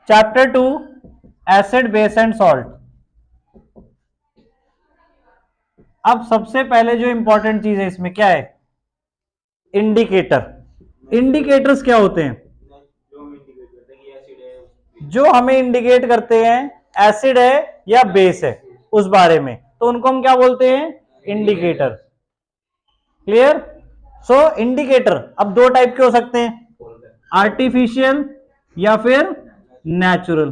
Chapter 2 acid base and salt. अब सबसे पहले जो इंपॉर्टेंट चीज है इसमें क्या है? इंडिकेटर। इंडिकेटर्स क्या होते हैं? जो हमें इंडिकेट करते हैं एसिड है या बेस है उस बारे में, तो उनको हम क्या बोलते हैं? इंडिकेटर। क्लियर? सो इंडिकेटर अब दो टाइप के हो सकते हैं, आर्टिफिशियल या फिर नेचुरल।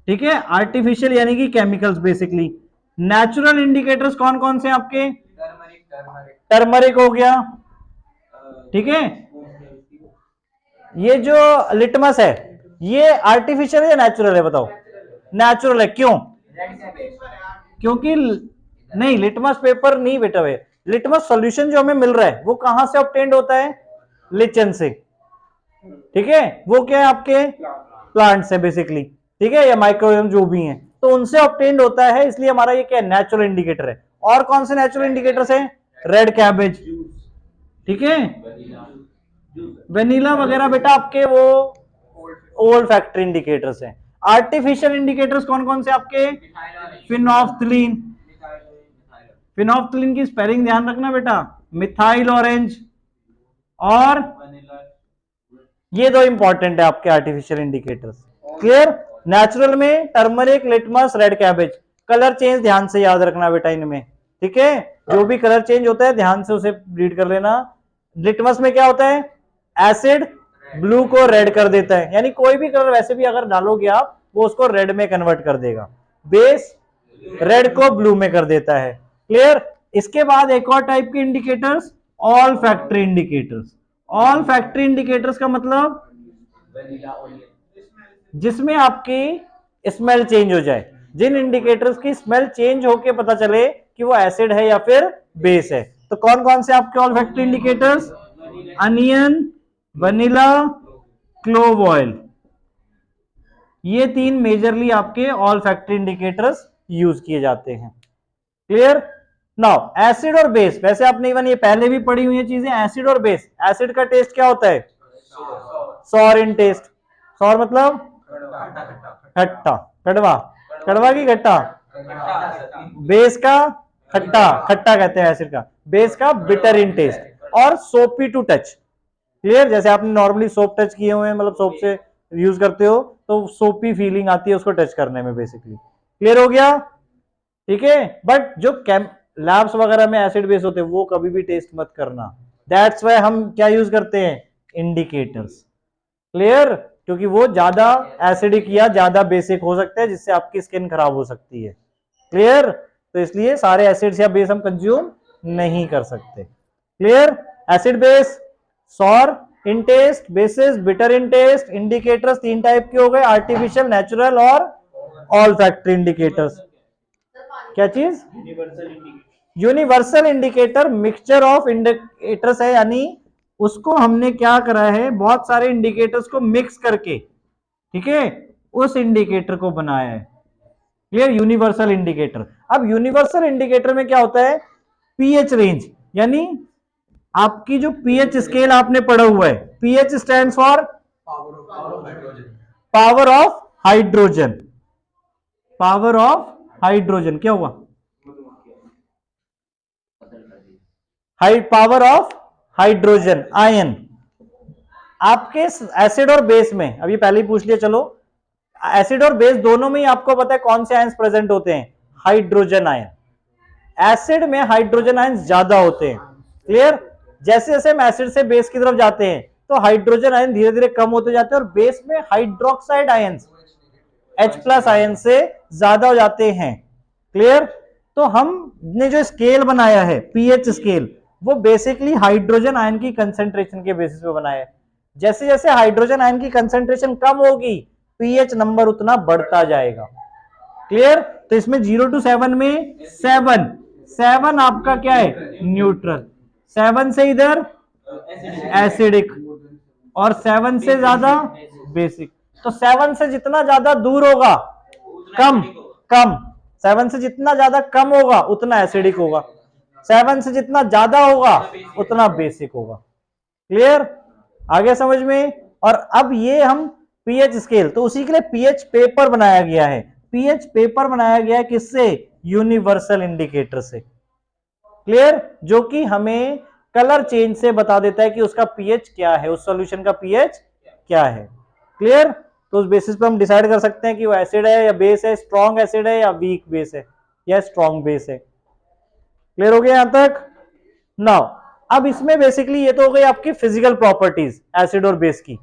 ठीक है, आर्टिफिशियल यानी कि केमिकल्स बेसिकली। नेचुरल इंडिकेटर्स कौन कौन से आपके? टर्मरिक हो गया, ठीक है। ये जो लिटमस है ये आर्टिफिशियल है या नेचुरल है? बताओ। नेचुरल है, क्यों? क्योंकि नहीं, लिटमस पेपर नहीं बेटा है। लिटमस सॉल्यूशन जो हमें मिल रहा है वो कहां से ऑब्टेन्ड होता है? लिचन से। ठीक है, वो क्या है आपके? प्लांट से बेसिकली, ठीक है, या माइक्रोबियम जो भी है, तो उनसे ऑब्टेन्ड होता है, इसलिए हमारा ये क्या है? नेचुरल इंडिकेटर है। और कौन से नेचुरल इंडिकेटर्स हैं? रेड कैबेज, ठीक है, वेनिला वगैरह बेटा आपके वो ओल्ड फैक्ट्री इंडिकेटर्स हैं। आर्टिफिशियल इंडिकेटर्स कौन कौन से आपके? फिनोफ्थलीन। फिनोफ्थलीन की स्पेलिंग ध्यान रखना बेटा, मिथाइल ऑरेंज और ये दो इंपॉर्टेंट है आपके आर्टिफिशियल इंडिकेटर्स। क्लियर? नेचुरल में turmeric, litmus, red cabbage. Colour change ध्यान से याद रखना बेटा इनमें, ठीक है, जो भी कलर चेंज होता है ध्यान से उसे रीड कर लेना। लिटमस में क्या होता है? एसिड ब्लू को रेड कर देता है, यानी कोई भी कलर वैसे भी अगर डालोगे आप वो उसको रेड में कन्वर्ट कर देगा। बेस रेड को ब्लू में कर देता है। क्लियर? इसके बाद एक और टाइप के indicators, all factory indicators. All factory indicators का मतलब जिसमें आपकी स्मेल चेंज हो जाए, जिन इंडिकेटर्स की स्मेल चेंज होके पता चले कि वो एसिड है या फिर बेस है। तो कौन कौन से आपके all factory indicators? Onion, vanilla, clove oil. ये तीन मेजरली आपके ऑल फैक्ट्री इंडिकेटर्स यूज किए जाते हैं। क्लियर? नाउ एसिड और बेस, वैसे आपने इवन ये पहले भी पढ़ी हुई है चीजें, एसिड और बेस। एसिड का टेस्ट क्या होता है? Sorry in test. सॉर मतलब खट्टा, कड़वा। कड़वा की खट्टा? बेस का खट्टा, खट्टा कहते हैं एसिड का। बेस का बिटर इन टेस्ट और सोपी टू टच। क्लियर? जैसे आपने नॉर्मली सोप टच किए हुए हैं, मतलब सोप से यूज करते हो तो सोपी फीलिंग आती है उसको टच करने में बेसिकली। क्लियर हो गया? ठीक है, बट जो लैब्स वगैरह में एसिड बेस होते हैं वो कभी भी टेस्ट मत करना। दैट्स वाई हम क्या यूज करते हैं? इंडिकेटर्स। क्लियर? क्योंकि वो ज्यादा एसिडिक या ज्यादा बेसिक हो सकते हैं जिससे आपकी स्किन खराब हो सकती है। क्लियर? तो इसलिए सारे एसिड्स या बेस हम कंज्यूम नहीं कर सकते। Clear? Acid base, sour in taste, bases bitter in taste. Indicators तीन टाइप के हो गए, आर्टिफिशियल, नेचुरल और ऑल फैक्ट्री इंडिकेटर्स। क्या चीज? Universal indicator mixture of indicators है, यानी उसको हमने क्या करा है, बहुत सारे इंडिकेटर्स को मिक्स करके, ठीक है, उस इंडिकेटर को बनाया है। क्लियर? Universal indicator. अब यूनिवर्सल इंडिकेटर में क्या होता है? पीएच रेंज, यानी आपकी जो पीएच स्केल आपने पढ़ा हुआ है, pH stands for power of hydrogen. Power of hydrogen क्या हुआ? High power of hydrogen ion. आपके एसिड और बेस में, अभी पहले ही पूछ लिया, चलो एसिड और बेस दोनों में ही आपको पता है कौन से आयंस प्रेजेंट होते हैं? Hydrogen ion. एसिड में हाइड्रोजन आयंस ज्यादा होते हैं। क्लियर? जैसे जैसे हम एसिड से बेस की तरफ जाते हैं तो हाइड्रोजन आयन धीरे धीरे कम होते जाते हैं और बेस में hydroxide ions, H plus ion से ज्यादा हो जाते हैं। क्लियर? तो हमने जो स्केल बनाया है पीएच स्केल, वो बेसिकली हाइड्रोजन आयन की कंसेंट्रेशन के बेसिस पे बनाया है। जैसे जैसे हाइड्रोजन आयन की कंसेंट्रेशन कम होगी पीएच नंबर उतना बढ़ता जाएगा। क्लियर? तो इसमें 0 to 7 में 7 आपका क्या है? न्यूट्रल। 7 से इधर एसिडिक और 7 से ज्यादा बेसिक। तो 7 से जितना ज्यादा दूर होगा कम, कम 7 से जितना ज्यादा कम होगा उतना एसिडिक होगा, 7 से जितना ज्यादा होगा उतना बेसिक होगा। क्लियर? आगे समझ में? और अब ये हम पीएच स्केल, तो उसी के लिए पीएच पेपर बनाया गया है। पीएच पेपर बनाया गया है किससे? यूनिवर्सल इंडिकेटर से। क्लियर? जो कि हमें कलर चेंज से बता देता है कि उसका पीएच क्या है, उस सॉल्यूशन का पीएच क्या है। क्लियर? तो उस बेसिस पे हम डिसाइड कर सकते हैं कि वो एसिड है या बेस है, स्ट्रॉन्ग एसिड है या वीक बेस है या स्ट्रॉन्ग बेस है। क्लियर हो गया यहां तक? नाउ अब इसमें बेसिकली ये तो हो गई आपकी फिजिकल प्रॉपर्टीज एसिड और बेस की,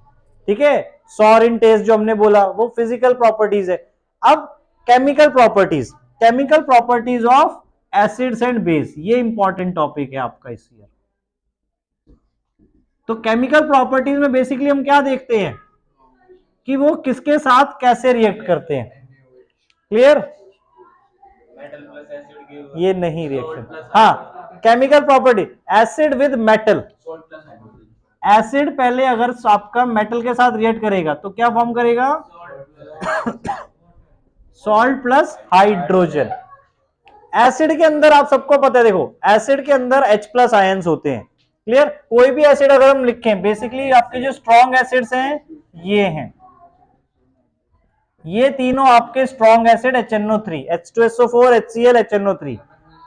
ठीक है। सॉर इन टेस्ट जो हमने बोला वो फिजिकल प्रॉपर्टीज है। अब chemical properties, chemical properties of acids and base, ये इंपॉर्टेंट टॉपिक है आपका इस ईयर। तो केमिकल प्रॉपर्टीज में बेसिकली हम क्या देखते हैं कि वो किसके साथ कैसे रिएक्ट करते हैं। क्लियर? ये नहीं रिएक्शन, हाँ chemical property, acid with metal, acid पहले अगर आपका मेटल के साथ रिएक्ट करेगा तो क्या फॉर्म करेगा? Salt plus hydrogen. एसिड के अंदर आप सबको पता है, देखो एसिड के अंदर H प्लस आयंस होते हैं। क्लियर? कोई भी एसिड अगर हम लिखें, बेसिकली आपके जो स्ट्रॉन्ग एसिड्स हैं ये हैं, ये तीनों आपके strong acid HNO3, H2SO4, HCl, HNO3,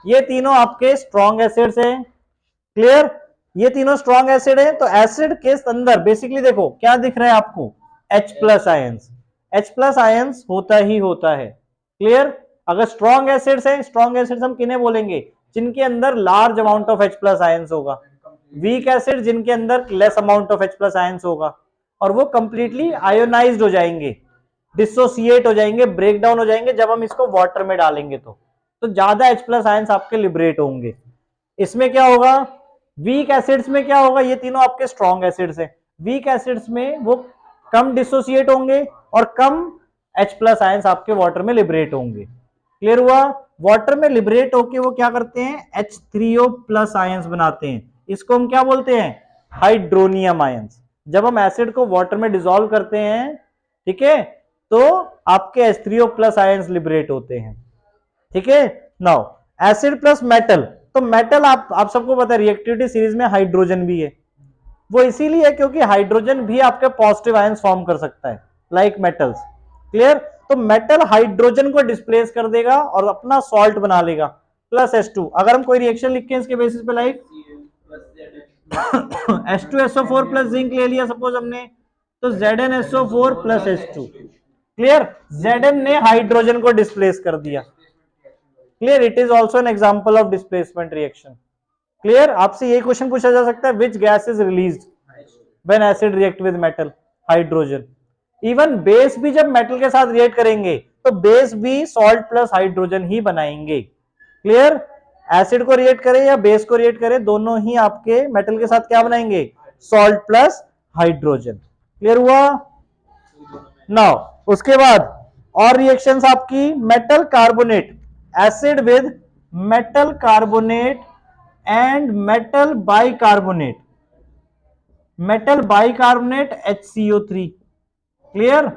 ये तीनों आपके स्ट्रॉन्ग एसिड्स हैं। क्लियर? ये तीनों स्ट्रॉन्ग एसिड है। तो एसिड के अंदर बेसिकली देखो क्या दिख रहा है आपको? H plus ions, H plus ions होता ही होता है। क्लियर? अगर स्ट्रॉन्ग एसिड्स है, स्ट्रॉन्ग एसिड्स हम किन्हें बोलेंगे? जिनके अंदर large amount of H plus ions होगा। वीक एसिड जिनके अंदर less amount of H plus ions होगा, और वो कंप्लीटली आयोनाइज्ड हो जाएंगे, डिसोसिएट हो जाएंगे, ब्रेक डाउन हो जाएंगे जब हम इसको वाटर में डालेंगे तो ज्यादा H प्लस आयंस आपके लिबरेट होंगे। इसमें क्या होगा? वीक एसिड्स में क्या होगा? ये तीनों आपके स्ट्रॉन्ग एसिड्स हैं। वीक एसिड्स में वो कम डिसोसिएट होंगे और कम H प्लस आयंस आपके वाटर में लिबरेट होंगे। क्लियर हुआ? वाटर में लिबरेट होके वो क्या करते हैं? H3O प्लस आयंस बनाते हैं। इसको हम क्या बोलते हैं? Hydronium ions. जब हम एसिड को वाटर में डिसॉल्व करते हैं, ठीक है, तो आपके H3O प्लस आयंस लिबरेट होते हैं। ठीक है। नाउ एसिड प्लस मेटल, तो मेटल आप सबको पता है रिएक्टिविटी सीरीज में हाइड्रोजन भी है। वो इसीलिए है क्योंकि हाइड्रोजन भी आपके पॉजिटिव आयंस फॉर्म कर सकता है लाइक मेटल्स। क्लियर? तो मेटल हाइड्रोजन को डिस्प्लेस कर देगा और अपना सॉल्ट बना लेगा प्लस H2। अगर हम कोई रिएक्शन लिखें इसके बेसिस पे लाइक H2SO4 प्लस जिंक ले लिया सपोज हमने, तो ZnSO4 plus H2। Clear? Zn ने हाइड्रोजन को डिस्प्लेस कर दिया। Clear? It is also an example of displacement reaction. Clear? आपसे ये क्वेश्चन पूछा जा सकता है, which gas is released when acid react with metal? Hydrogen. Even base भी जब मेटल के साथ रिएक्ट करेंगे तो बेस भी सॉल्ट प्लस हाइड्रोजन ही बनाएंगे। क्लियर? एसिड को रिएक्ट करें या बेस को रिएक्ट करें, दोनों ही आपके मेटल के साथ क्या बनाएंगे? Salt plus hydrogen. क्लियर हुआ? नाउ उसके बाद और रिएक्शंस आपकी, metal carbonate, acid with metal carbonate and metal bicarbonate, metal bicarbonate HCO3। Clear?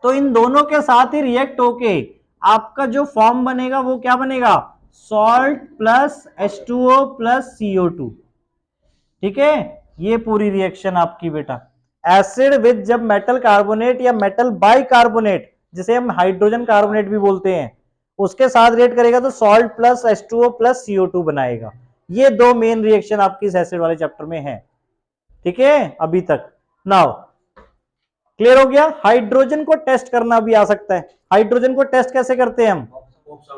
तो इन दोनों के साथ ही रिएक्ट होके आपका जो फॉर्म बनेगा वो क्या बनेगा? Salt plus H2O plus CO2। ठीक है, ये पूरी रिएक्शन आपकी बेटा। एसिड विद जब मेटल कार्बोनेट या मेटल बाइकार्बोनेट, जिसे हम हाइड्रोजन कार्बोनेट भी बोलते हैं, उसके साथ रिएक्ट करेगा तो salt plus H2O plus CO2 बनाएगा। ये दो मेन रिएक्शन आपकी इस एसिड वाले चैप्टर में है। ठीक है अभी तक? नाउ क्लियर हो गया? हाइड्रोजन को टेस्ट करना भी आ सकता है। हाइड्रोजन को टेस्ट कैसे करते हैं हम?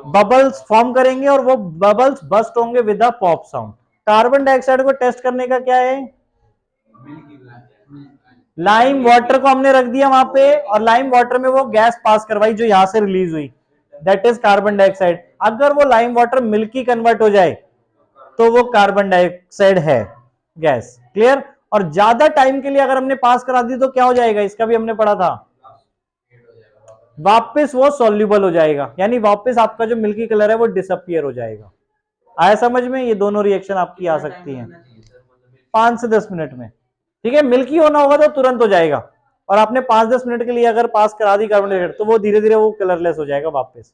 बबल्स फॉर्म करेंगे और वो बबल्स बस्ट होंगे with a pop sound. Carbon dioxide को टेस्ट करने का क्या है? लाइम वाटर को हमने रख दिया वहां पे और लाइम वाटर में वो गैस पास करवाई जो यहां से रिलीज हुई, दैट इज कार्बन डाइऑक्साइड। अगर वो लाइम वाटर मिल्की कन्वर्ट हो जाए तो वो कार्बन डाइऑक्साइड है गैस। क्लियर? और ज्यादा टाइम के लिए अगर हमने पास करा दी तो क्या हो जाएगा? इसका भी हमने पढ़ा था, वापस वो सॉल्युबल हो जाएगा, यानी वापस आपका जो मिल्की कलर है वो डिसअपियर हो जाएगा। आया समझ में? ये दोनों रिएक्शन आपकी आ सकती हैं 5 से 10 मिनट में। ठीक है, मिल्की होना होगा तो तुरंत हो जाएगा, और आपने 5-10 मिनट के लिए अगर पास करा दी कार्बन डाइऑक्साइड तो वो धीरे धीरे वो कलरलेस हो जाएगा वापस।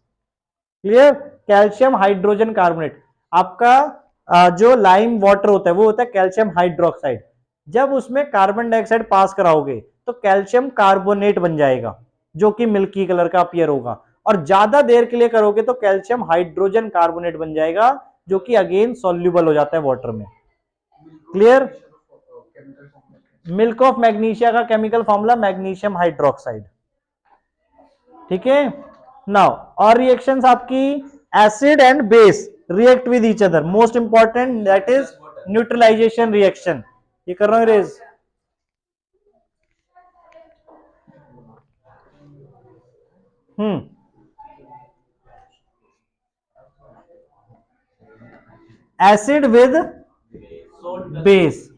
क्लियर? कैल्शियम हाइड्रोजन कार्बोनेट, आपका जो लाइम वाटर होता है वो होता है कैल्शियम हाइड्रोक्साइड। जब उसमें कार्बन डाइऑक्साइड पास कराओगे तो कैल्शियम कार्बोनेट बन जाएगा जो कि मिल्की कलर का अपीयर होगा, और ज्यादा देर के लिए करोगे तो कैल्शियम हाइड्रोजन कार्बोनेट बन जाएगा जो कि अगेन सॉल्युबल हो जाता है वाटर में। क्लियर? मिल्क ऑफ मैग्नीशिया का केमिकल फॉर्मूला मैग्नीशियम हाइड्रोक्साइड। ठीक है, नाउ और रिएक्शंस आपकी acid and base react with each other, most important that is neutralization reaction. ये कर रहा हूं रेज। एसिड विद बेस,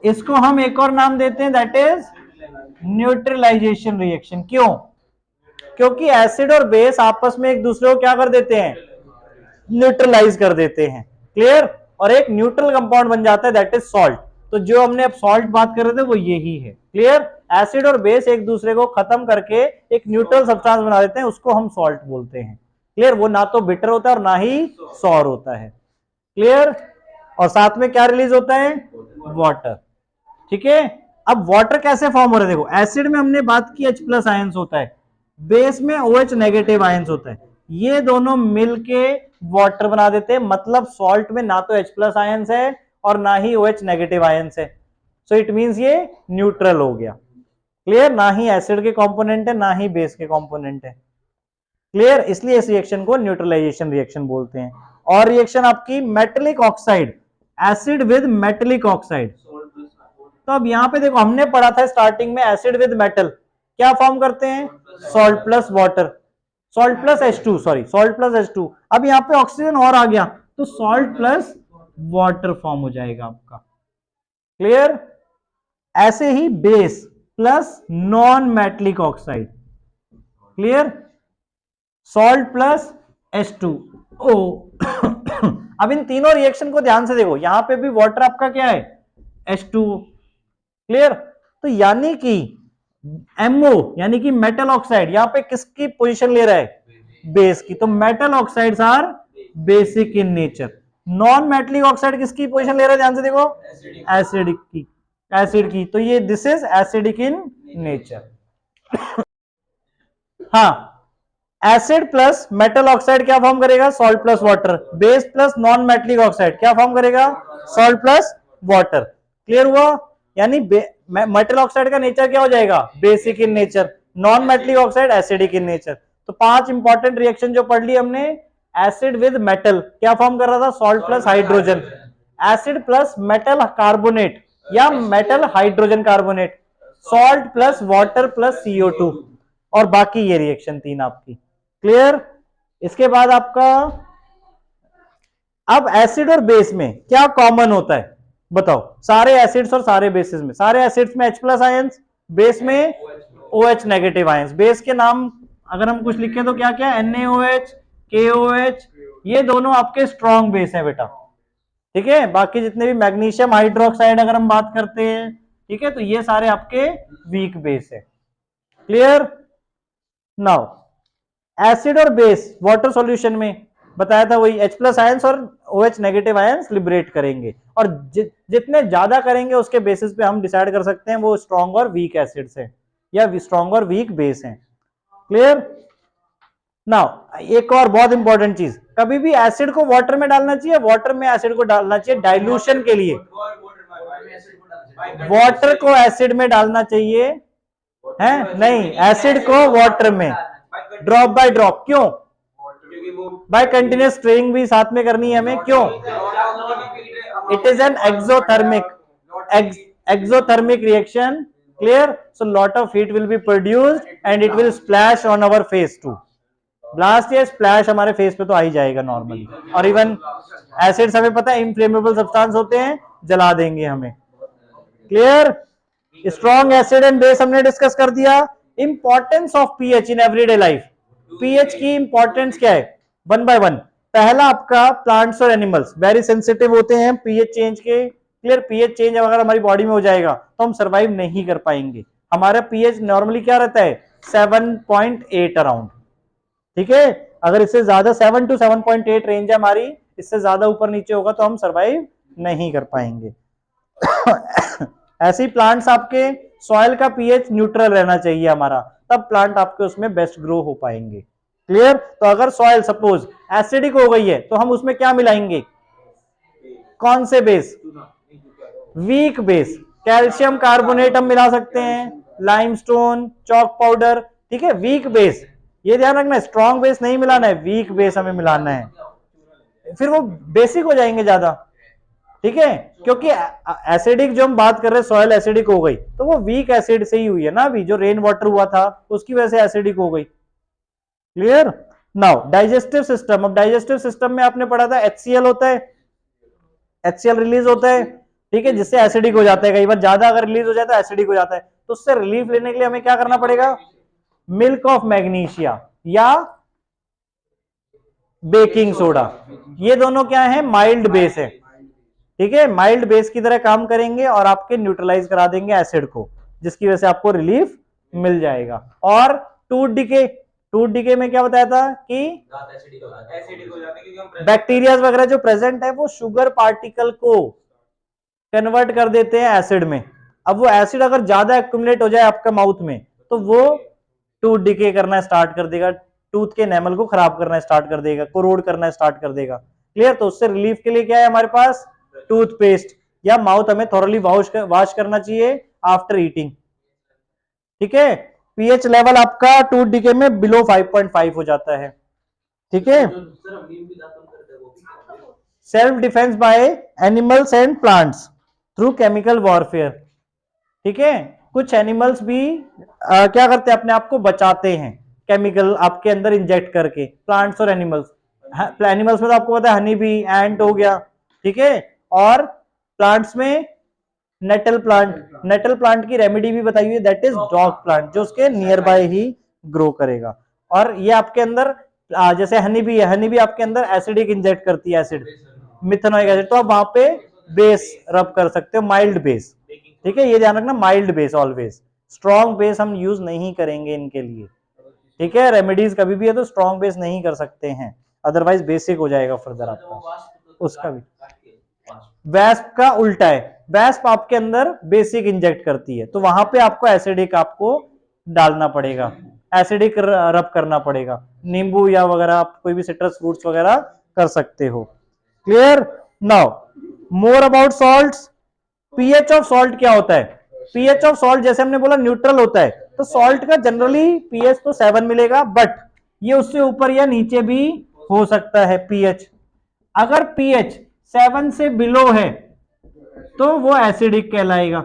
इसको हम एक और नाम देते हैं दैट इज न्यूट्रलाइजेशन रिएक्शन। क्यों? क्योंकि एसिड और बेस आपस में एक दूसरे को क्या कर देते हैं, न्यूट्रलाइज कर देते हैं। क्लियर? और एक न्यूट्रल कंपाउंड बन जाता है दैट इज सॉल्ट। तो जो हमने अब सॉल्ट बात कर रहे थे वो यही है। क्लियर? एसिड और बेस एक दूसरे को खत्म करके एक न्यूट्रल सब्सटेंस बना देते हैं, उसको हम सॉल्ट बोलते हैं। क्लियर? वो ना तो बिटर होता है और ना ही सॉर होता है। क्लियर? और साथ में क्या रिलीज होता है, वाटर। ठीक है, अब वाटर कैसे फॉर्म हो रहा है, देखो एसिड में हमने बात की H+ आयंस होता है, बेस में OH नेगेटिव आयंस होता है, ये दोनों मिलके वाटर बना देते हैं। मतलब सॉल्ट में ना तो H+ आयंस है और ना ही OH नेगेटिव आयंस है, सो इट मींस ये न्यूट्रल हो गया। क्लियर? ना ही एसिड के कंपोनेंट है ना ही बेस के कंपोनेंट है। क्लियर? इसलिए इस रिएक्शन को न्यूट्रलाइजेशन रिएक्शन बोलते हैं। और रिएक्शन आपकी metallic oxide, acid with metallic oxide. तो अब यहां पे देखो हमने पढ़ा था स्टार्टिंग में एसिड विद मेटल क्या फॉर्म करते हैं, salt plus water, salt plus H2, sorry salt plus H2। अब यहां पे ऑक्सीजन और आ गया तो सॉल्ट प्लस वाटर फॉर्म हो जाएगा आपका। क्लियर? ऐसे ही base plus non metallic oxide. Clear? Salt plus H2O। अब इन तीनों रिएक्शन को ध्यान से देखो, यहां पे भी वाटर आपका क्या है, H2O। क्लियर? तो यानी कि MO यानी कि मेटल ऑक्साइड यहां पे किसकी पोजीशन ले रहा है, बेस की। तो metal oxides are basic in nature. Non metallic oxide किसकी पोजीशन ले रहा है, ध्यान से देखो, एसिडिक की, एसिड की। तो ये this is acidic in nature. हाँ, एसिड प्लस मेटल ऑक्साइड क्या फॉर्म करेगा, salt plus water. Base plus non metallic oxide क्या फॉर्म करेगा, सॉल्ट प्लस वाटर। क्लियर हुआ? यानी मेटल ऑक्साइड का नेचर क्या हो जाएगा, basic in nature, non metallic oxide acidic in nature. तो 5 इंपॉर्टेंट रिएक्शन जो पढ़ ली हमने, एसिड विद मेटल क्या फॉर्म कर रहा था, salt plus hydrogen. Acid plus metal carbonate या metal hydrogen carbonate, salt plus water plus CO2। और बाकी ये रिएक्शन 3 आपकी। क्लियर? इसके बाद आपका अब एसिड और बेस में क्या कॉमन होता है बताओ, सारे एसिड्स और सारे बेसिस में, सारे एसिड्स में H+ आयंस, बेस में OH नेगेटिव आयंस। बेस के नाम अगर हम कुछ लिखें तो क्या क्या, NaOH, KOH, ये दोनों आपके स्ट्रॉन्ग बेस है बेटा। ठीक है, बाकी जितने भी मैग्नीशियम हाइड्रोक्साइड अगर हम बात करते हैं, ठीक है, तो ये सारे आपके वीक बेस है। क्लियर? नाउ एसिड और बेस वाटर सॉल्यूशन में बताया था वही H+ आयंस और OH नेगेटिव आयंस लिबरेट करेंगे, और जितने ज्यादा करेंगे उसके बेसिस पे हम डिसाइड कर सकते हैं वो स्ट्रॉन्ग और वीक एसिड्स हैं या स्ट्रॉन्ग और वीक बेस हैं। क्लियर? नाउ एक और बहुत इंपॉर्टेंट चीज, कभी भी एसिड को वाटर में डालना चाहिए, वाटर में एसिड को डालना चाहिए डाइल्यूशन के लिए। वाटर को एसिड में डालना चाहिए है नहीं, एसिड को वाटर में, ड्रॉप बाय ड्रॉप। क्यों? बाय कंटिन्यूस स्ट्रेइंग भी साथ में करनी है हमें। क्यों? It is an exothermic reaction. Clear? So lot of heat will be produced and it will splash on our face too. Blast या स्प्लैश हमारे फेस पे तो आ ही जाएगा नॉर्मली। और इवन एसिड्स हमें पता है इनफ्लेमेबल सब्सटेंस होते हैं, जला देंगे हमें। Clear? Strong acid and base हमने डिस्कस कर दिया। Importance of pH in everyday life, pH की इंपॉर्टेंस क्या है, 1 by 1। पहला आपका प्लांट्स और एनिमल्स वेरी सेंसिटिव होते हैं पीएच चेंज के। क्लियर? पीएच चेंज अगर हमारी बॉडी में हो जाएगा तो हम सर्वाइव नहीं कर पाएंगे। हमारा पीएच नॉर्मली क्या रहता है, 7.8 अराउंड। ठीक है, अगर इससे ज्यादा 7 to 7.8 रेंज है हमारी, इससे ज्यादा ऊपर नीचे होगा तो हम सर्वाइव नहीं कर पाएंगे। ऐसे ही प्लांट्स आपके सॉइल का पीएच न्यूट्रल रहना चाहिए हमारा, तब प्लांट आपके उसमें बेस्ट ग्रो हो पाएंगे। क्लियर? तो अगर सॉइल सपोज एसिडिक हो गई है तो हम उसमें क्या मिलाएंगे? कौन से base? Weak base. Calcium carbonate हम मिला सकते हैं, लाइमस्टोन, चॉक पाउडर, ठीक है, वीक बेस। ये ध्यान रखना है, स्ट्रॉन्ग बेस नहीं मिलाना है, वीक बेस हमें मिलाना है, फिर वो बेसिक हो जाएंगे ज्यादा, ठीक है। क्योंकि एसिडिक जो हम बात कर रहे हैं, सॉइल एसिडिक हो गई तो वो वीक एसिड से ही हुई है ना, अभी जो रेन वाटर हुआ था उसकी वजह से एसिडिक हो गई। क्लियर? Now digestive system. अब डाइजेस्टिव सिस्टम में आपने पढ़ा था HCl होता है, HCl रिलीज होता है, ठीक है, जिससे एसिडिक हो जाता है। कई बार ज्यादा अगर रिलीज हो जाए तो एसिडिक हो जाता है, तो उससे रिलीफ लेने के लिए हमें क्या करना पड़ेगा? मिल्क ऑफ मैग्नीशिया या बेकिंग सोडा। ये दोनों क्या है? माइल्ड बेस है, ठीक है, माइल्ड बेस की तरह काम करेंगे और आपके न्यूट्रलाइज करा देंगे एसिड को, जिसकी वजह से आपको रिलीफ मिल जाएगा। और टूथ डिके, टूथ डिके में क्या बताया था कि बैक्टीरिया वगैरह जो प्रेजेंट है वो शुगर पार्टिकल को कन्वर्ट कर देते हैं एसिड में। अब वो एसिड अगर ज्यादा एक्यूमुलेट हो जाए आपका माउथ में तो वो टूथ डिके करना स्टार्ट कर देगा, टूथ के एनेमल को खराब करना स्टार्ट कर देगा, कोरोड करना स्टार्ट कर देगा। क्लियर? तो उससे रिलीफ के लिए क्या है हमारे पास? टूथपेस्ट या माउथ हमें थॉरली वॉश करना चाहिए आफ्टर ईटिंग, ठीक है। पीएच लेवल आपका टूथ डिके में बिलो 5.5 हो जाता है, ठीक है। Self defence by animals and plants through chemical warfare, ठीक है। कुछ एनिमल्स भी क्या करते हैं? अपने आप को बचाते हैं केमिकल आपके अंदर इंजेक्ट करके, प्लांट्स और एनिमल्स। एनिमल्स में तो आपको पता है हनी बी, एंट हो गया, ठीक है। और प्लांट्स में नेटल प्लांट, नेटल प्लांट की रेमेडी भी बताई हुई है, दैट इज डॉग प्लांट, जो उसके नियर बाय ही ग्रो करेगा। और ये आपके अंदर जैसे हनी बी है, हनी बी आपके अंदर एसिडिक इंजेक्ट करती है, एसिड मिथेनोइक एसिड, तो आप वहां पे बेस रब कर सकते हो, माइल्ड बेस, ठीक है। ये ध्यान रखना, mild base always, strong base हम यूज नहीं करेंगे इनके लिए, ठीक है। रेमेडीज कभी भी है तो स्ट्रॉन्ग बेस नहीं कर सकते हैं, अदरवाइज बेसिक हो जाएगा फर्दर आपका। उसका भी वैस्प का उल्टा है, वैस्प आपके अंदर बेसिक इंजेक्ट करती है, तो वहां पे आपको एसिडिक आपको डालना पड़ेगा, एसिडिक रब करना पड़ेगा। नींबू या वगैरह आप कोई भी सिट्रस फ्रूट्स वगैरह कर सकते हो। Clear? Now more about salts. PH of salt क्या होता है? पीएच ऑफ सॉल्ट जैसे हमने बोला न्यूट्रल होता है, तो सॉल्ट का जनरली पीएच तो 7 मिलेगा, बट ये उससे ऊपर या नीचे भी हो सकता है पीएच। अगर पीएच 7 से बिलो है तो वो एसिडिक कहलाएगा,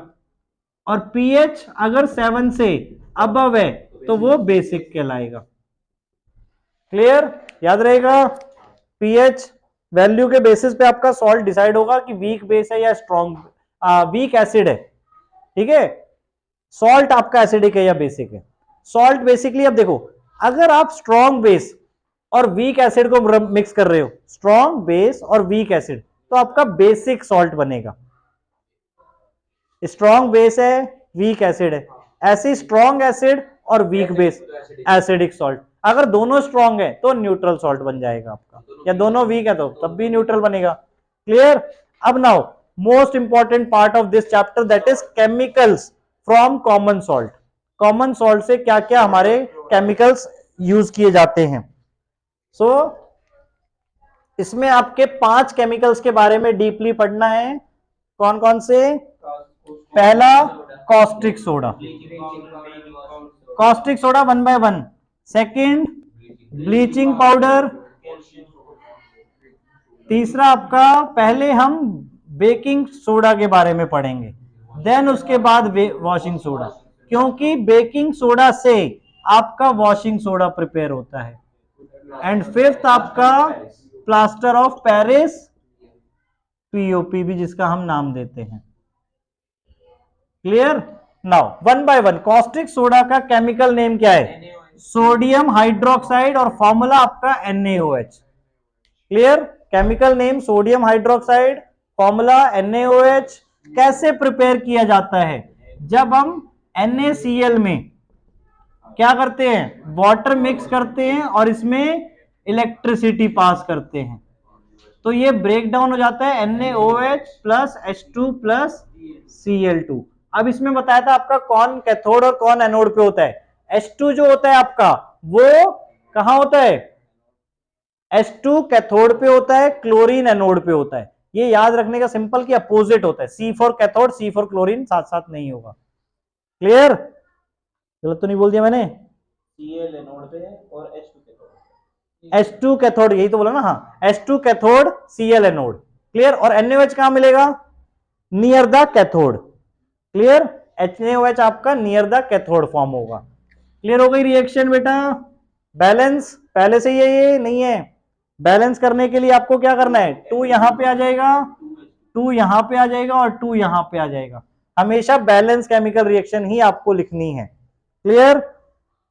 और पीएच अगर 7 से अबव है तो वो बेसिक कहलाएगा। क्लियर? याद रहेगा, पीएच वैल्यू के बेसिस पे आपका सॉल्ट डिसाइड होगा कि वीक बेस है या स्ट्रॉन्ग, वीक एसिड है, ठीक है। सॉल्ट आपका एसिडिक है या बेसिक है। सॉल्ट बेसिकली अब देखो, अगर आप स्ट्रॉन्ग बेस और वीक एसिड को मिक्स कर रहे हो, स्ट्रॉन्ग बेस और वीक एसिड, तो आपका बेसिक सॉल्ट बनेगा। स्ट्रॉन्ग बेस है, वीक एसिड है, ऐसी स्ट्रॉन्ग एसिड और वीक बेस एसिडिक सॉल्ट। अगर दोनों स्ट्रॉन्ग है तो न्यूट्रल सॉल्ट बन जाएगा आपका, या दोनों वीक है तो तब भी न्यूट्रल बनेगा। क्लियर? अब now most important part of this chapter, that is chemicals from common salt. Common salt से क्या क्या हमारे केमिकल्स यूज किए जाते हैं। सो इसमें आपके 5 केमिकल्स के बारे में डीपली पढ़ना है। कौन कौन से? पहला caustic soda, caustic soda 1 by 1। Second bleaching powder. तीसरा आपका, पहले हम बेकिंग सोडा के बारे में पढ़ेंगे, देन उसके बाद वॉशिंग सोडा, क्योंकि बेकिंग सोडा से आपका वॉशिंग सोडा प्रिपेयर होता है। एंड फिफ्थ आपका प्लास्टर ऑफ पेरिस, पीओपी भी जिसका हम नाम देते हैं। Clear? Now 1 by 1, caustic soda का केमिकल नेम क्या है? सोडियम हाइड्रोक्साइड, और फॉर्मूला आपका NaOH। Clear? Chemical name sodium hydroxide, formula NaOH। कैसे प्रिपेयर किया जाता है? जब हम NaCl में क्या करते हैं? वाटर मिक्स करते हैं और इसमें इलेक्ट्रिसिटी पास करते हैं, तो ये ब्रेक डाउन हो जाता है NaOH plus H2 plus Cl2। अब इसमें बताया था आपका कौन कैथोड और कौन एनोड पे होता है। H2 जो होता है आपका वो कहां होता है, H2 कैथोड पे होता है, क्लोरीन एनोड पे होता है। ये याद रखने का सिंपल कि अपोजिट होता है, C for cathode C for chlorine साथ साथ नहीं होगा। क्लियर, गलत तो नहीं बोल दिया मैंने? Cl एनोड पे है और H2 कैथोड। H2 कैथोड, यही तो बोला ना, हाँ H2 cathode Cl anode. Clear, और NaOH कहां मिलेगा, near the cathode. Clear, HNaOH आपका नियर द कैथोड फॉर्म होगा। क्लियर हो गई रिएक्शन बेटा? बैलेंस पहले से ही है, ये नहीं है। बैलेंस करने के लिए आपको क्या करना है, 2 यहां पे आ जाएगा, 2 यहां पे आ जाएगा और 2 यहां पे आ जाएगा। हमेशा बैलेंस केमिकल रिएक्शन ही आपको लिखनी है। क्लियर,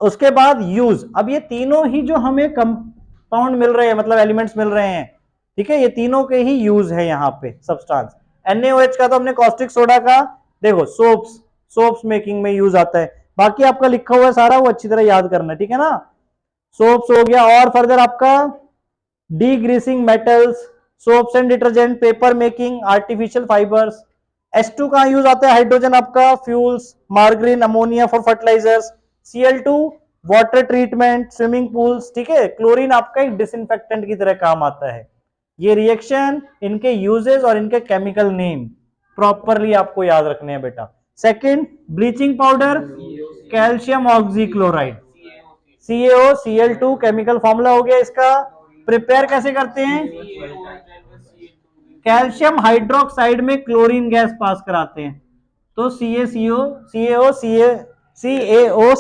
उसके बाद यूज। अब ये तीनों ही जो हमें कंपाउंड मिल रहे हैं, मतलब एलिमेंट्स मिल रहे हैं, ठीक है, ये तीनों के ही यूज है यहाँ पे सब्सटेंस। NaOH का तो हमने कॉस्टिक सोडा का देखो सोप्स मेकिंग में यूज आता है। बाकी आपका लिखा हुआ है सारा, वो अच्छी तरह याद करना है, ठीक है ना। सोप्स हो गया, और फर्दर आपका degreasing metals, soaps and detergent, paper making, artificial fibres. H2 कहां यूज आता है, हाइड्रोजन आपका fuels, margarine, ammonia for fertilisers, Cl2 water treatment, swimming pools, ठीक है। क्लोरीन आपका एक डिसइंफेक्टेंट की तरह काम आता है। ये रिएक्शन, इनके यूजेस और इनके केमिकल नेम प्रॉपरली आपको याद रखने हैं बेटा। Second, bleaching powder, calcium oxychloride, CaO Cl2 chemical formula हो गया इसका। प्रिपेयर कैसे करते हैं, कैल्शियम हाइड्रोक्साइड में क्लोरीन गैस पास कराते हैं, तो CaO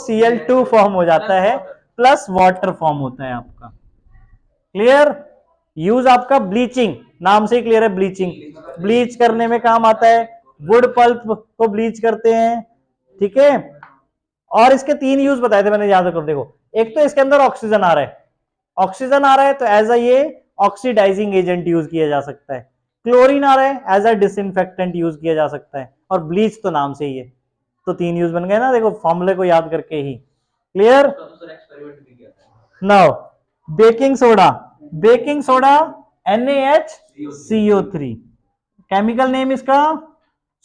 Cl2 फॉर्म हो जाता है, प्लस वाटर फॉर्म होता है आपका। क्लियर, यूज आपका ब्लीचिंग, नाम से ही क्लियर है, ब्लीचिंग, ब्लीच करने में काम आता है। वुड पल्प को ब्लीच करते हैं, ठीक है। और इसके 3 यूज बताए थे मैंने, याद रखो। देखो, एक तो इसके अंदर ऑक्सीजन आ रहा है, ऑक्सीजन आ रहा है तो एज अ ये ऑक्सीडाइजिंग एजेंट यूज किया जा सकता है। क्लोरीन आ रहा है, एज अ डिसइंफेक्टेंट यूज किया जा सकता है। और ब्लीच तो नाम से ही है, तो 3 यूज बन गए ना, देखो फॉर्मूले को याद करके ही। Clear, now baking soda, baking soda NaHCO3, chemical name इसका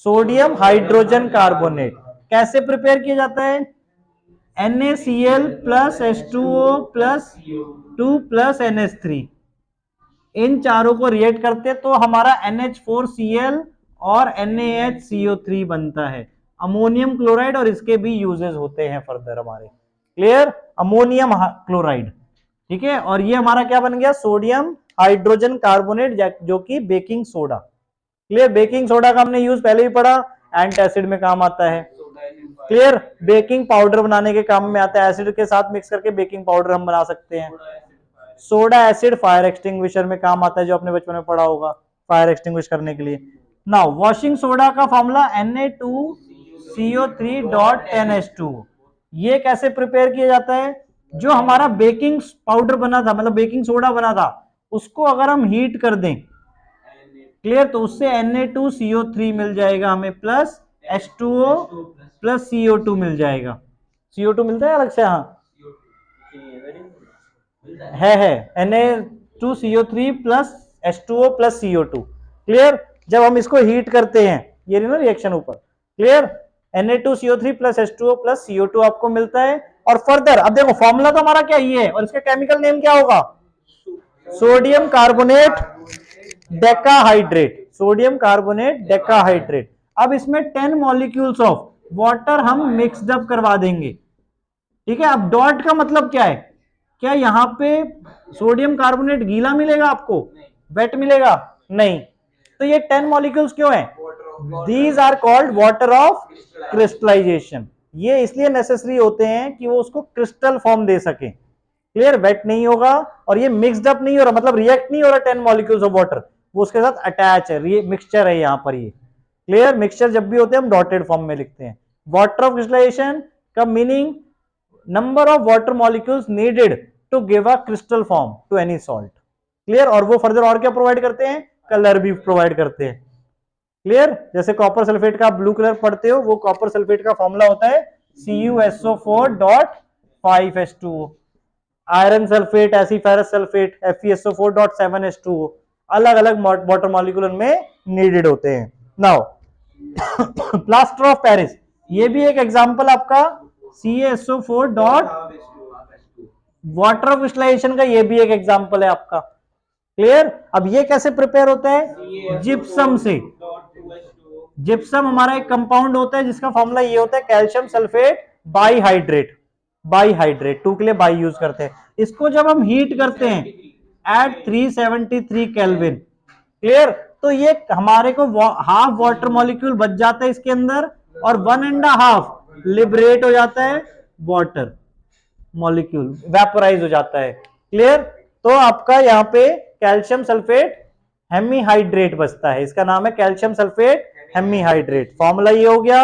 सोडियम हाइड्रोजन कार्बोनेट। कैसे प्रिपेयर किया जाता है, NaCl plus H2O plus 2 plus NH3, इन चारों को रिएक्ट करते तो हमारा NH4Cl और NaHCO3 बनता है। अमोनियम क्लोराइड, और इसके भी यूजेस होते हैं फर्दर हमारे। क्लियर, अमोनियम क्लोराइड, ठीक है। और ये हमारा क्या बन गया, सोडियम हाइड्रोजन कार्बोनेट, जो कि baking soda. Clear, baking soda का हमने यूज पहले भी पढ़ा, एंटासिड में काम आता है। क्लियर, बेकिंग पाउडर बनाने के काम में आता है, एसिड के साथ मिक्स करके बेकिंग पाउडर हम बना सकते हैं। सोडा एसिड फायर एक्सटिंग्विशर में काम आता है, जो आपने बचपन में पढ़ा होगा, फायर एक्सटिंग्विश करने के लिए। नाउ वॉशिंग सोडा का फॉर्मूला Na2CO3.10H2। ये कैसे प्रिपेयर किया जाता है, जो हमारा बेकिंग पाउडर बना था, मतलब बेकिंग सोडा बना था, उसको अगर हम हीट कर दें, क्लियर, तो उससे Na2CO3 मिल जाएगा हमें, प्लस H2O प्लस CO2 मिल जाएगा। CO2 मिलता है अलग से, हाँ है Na2CO3 plus H2O plus CO2। Clear, जब हम इसको हीट करते हैं, ये ना रिएक्शन ऊपर, clear, Na2CO3 plus H2O plus CO2 आपको मिलता है। और फर्दर अब देखो, फॉर्मूला तो हमारा क्या ये है, और इसका केमिकल नेम क्या होगा, sodium carbonate decahydrate, sodium carbonate decahydrate. अब इसमें 10 मॉलिक्यूल्स ऑफ वाटर हम मिक्सड अप करवा देंगे, ठीक है। अब डॉट का मतलब क्या है, क्या यहाँ पे सोडियम कार्बोनेट गीला मिलेगा आपको, वेट मिलेगा, नहीं। तो ये 10 मॉलिक्यूल्स क्यों है, these are called water of crystallization. ये इसलिए नेसेसरी होते हैं कि वो उसको क्रिस्टल फॉर्म दे सके। क्लियर, वेट नहीं होगा, और ये मिक्सड अप नहीं हो रहा, मतलब रिएक्ट नहीं हो रहा 10 मॉलिक्यूल्स ऑफ वाटर, वो उसके साथ अटैच है, मिक्सचर है यहाँ पर ये। क्लियर, मिक्सचर जब भी होते हैं हम डॉटेड फॉर्म में लिखते हैं। वाटर ऑफ क्रिस्टलाइजेशन का meaning number of water molecules needed to give a crystal form to any salt. Clear, और वो फर्दर और क्या प्रोवाइड करते हैं, कलर भी प्रोवाइड करते हैं। क्लियर, जैसे कॉपर सल्फेट का आप ब्लू कलर पढ़ते हो, वो कॉपर सल्फेट का फॉर्मूला होता है CuSO4.5H2O। Iron sulphate, ferrous sulphate, FeSO4.7H2O। अलग अलग वाटर मॉलिक्यूल उनमें नीडेड होते हैं। नाउ प्लास्टर ऑफ पेरिस, ये भी एक एग्जांपल आपका CaSO4 डॉट वाटर क्रिस्टलाइजेशन का, ये भी एक एग्जांपल है आपका। क्लियर? अब ये कैसे प्रिपेयर होता है? जिप्सम से। जिप्सम हमारा एक कंपाउंड होता है जिसका फॉर्मूला ये होता है कैल्शियम सल्फेट बाईहाइड्रेट। बाईहाइड्रेट 2 के लिए बाई यूज करते हैं। इसको जब हम हीट करते हैं एट 373 केल्विन, क्लियर, तो ये हमारे को हाफ वाटर मॉलिक्यूल बच जाता है इसके अंदर और 1.5 लिबरेट हो जाता है वाटर मॉलिक्यूल, वेपोराइज हो जाता है। क्लियर? तो आपका यहाँ पे कैल्शियम सल्फेट हेमीहाइड्रेट बचता है, इसका नाम है कैल्शियम सल्फेट हेमीहाइड्रेट। फॉर्मूला ये हो गया।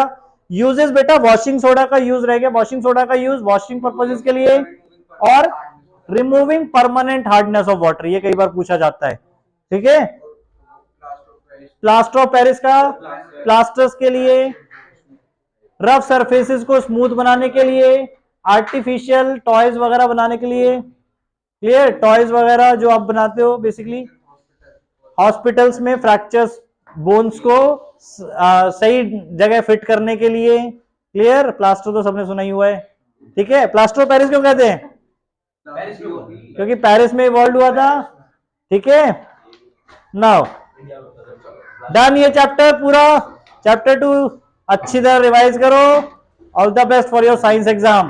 यूजेस बेटा वॉशिंग सोडा का यूज रह गया। वॉशिंग सोडा का यूज वॉशिंग पर्पसेस के लिए और removing permanent hardness of water, ये कई बार पूछा जाता है। ठीक है? प्लास्टर ऑफ पेरिस का प्लास्टर्स के लिए, रफ सरफेसेस को स्मूथ बनाने के लिए, आर्टिफिशियल टॉयज वगैरह बनाने के लिए। क्लियर? टॉयज वगैरह जो आप बनाते हो बेसिकली हॉस्पिटल्स में फ्रैक्चर्स बोन्स को सही जगह फिट करने के लिए। क्लियर? प्लास्टर तो सबने सुना ही हुआ है। ठीक है? प्लास्टर ऑफ पेरिस क्यों कहते हैं? क्योंकि पेरिस में इवॉल्व हुआ था। ठीक है? नाउ डन ये चैप्टर पूरा। चैप्टर 2 अच्छी तरह रिवाइज करो। All the best for your science exam.